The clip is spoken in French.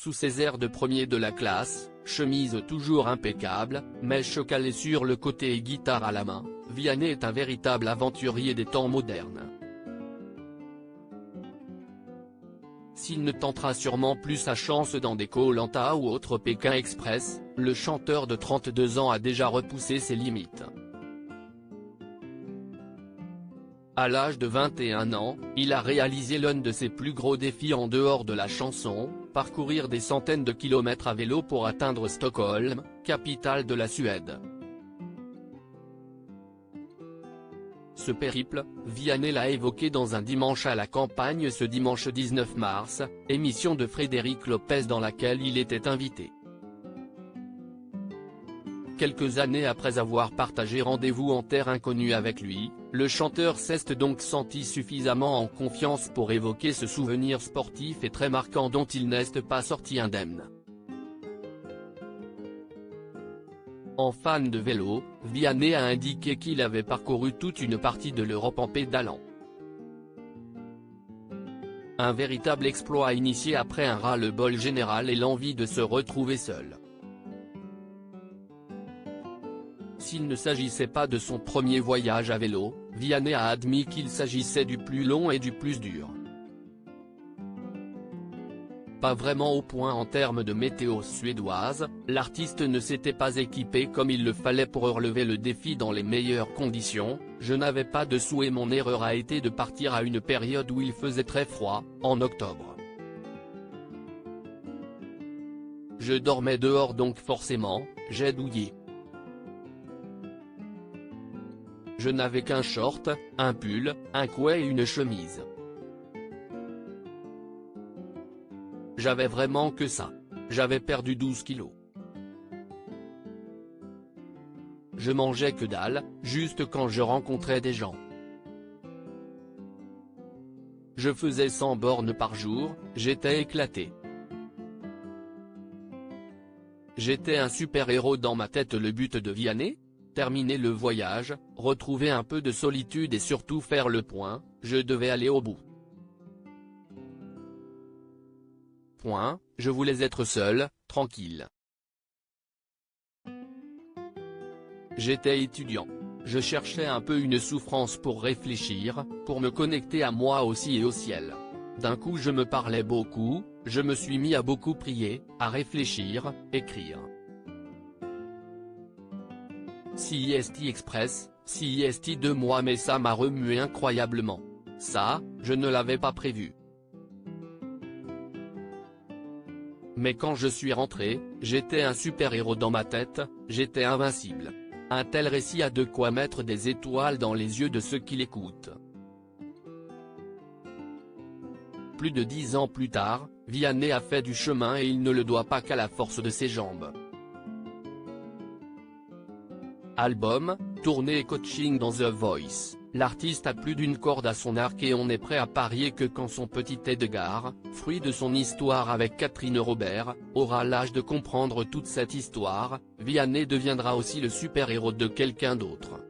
Sous ses airs de premier de la classe, chemise toujours impeccable, mèche calée sur le côté et guitare à la main, Vianney est un véritable aventurier des temps modernes. S'il ne tentera sûrement plus sa chance dans des Koh-Lanta ou autres Pékin Express, le chanteur de 32 ans a déjà repoussé ses limites. À l'âge de 21 ans, il a réalisé l'un de ses plus gros défis en dehors de la chanson, parcourir des centaines de kilomètres à vélo pour atteindre Stockholm, capitale de la Suède. Ce périple, Vianney l'a évoqué dans un dimanche à la campagne ce dimanche 19 mars, émission de Frédéric Lopez dans laquelle il était invité. Quelques années après avoir partagé rendez-vous en terre inconnue avec lui, le chanteur s'est donc senti suffisamment en confiance pour évoquer ce souvenir sportif et très marquant dont il n'est pas sorti indemne. En fan de vélo, Vianney a indiqué qu'il avait parcouru toute une partie de l'Europe en pédalant. Un véritable exploit initié après un ras-le-bol général et l'envie de se retrouver seul. S'il ne s'agissait pas de son premier voyage à vélo, Vianney a admis qu'il s'agissait du plus long et du plus dur. Pas vraiment au point en termes de météo suédoise, l'artiste ne s'était pas équipé comme il le fallait pour relever le défi dans les meilleures conditions. Je n'avais pas de sous et mon erreur a été de partir à une période où il faisait très froid, en octobre. Je dormais dehors donc forcément, j'ai douillé. Je n'avais qu'un short, un pull, un couet et une chemise. J'avais vraiment que ça. J'avais perdu 12 kilos. Je mangeais que dalle, juste quand je rencontrais des gens. Je faisais 100 bornes par jour, j'étais éclaté. J'étais un super-héros dans ma tête. Le but de Vianney ? Terminer le voyage, retrouver un peu de solitude et surtout faire le point, je devais aller au bout. Point, je voulais être seul, tranquille. J'étais étudiant. Je cherchais un peu une souffrance pour réfléchir, pour me connecter à moi aussi et au ciel. D'un coup je me parlais beaucoup, je me suis mis à beaucoup prier, à réfléchir, écrire. CIST Express, CIST 2 mois mais ça m'a remué incroyablement. Ça, je ne l'avais pas prévu. Mais quand je suis rentré, j'étais un super-héros dans ma tête, j'étais invincible. Un tel récit a de quoi mettre des étoiles dans les yeux de ceux qui l'écoutent. Plus de 10 ans plus tard, Vianney a fait du chemin et il ne le doit pas qu'à la force de ses jambes. Album, tournée et coaching dans The Voice, l'artiste a plus d'une corde à son arc et on est prêt à parier que quand son petit Edgar, fruit de son histoire avec Catherine Robert, aura l'âge de comprendre toute cette histoire, Vianney deviendra aussi le super-héros de quelqu'un d'autre.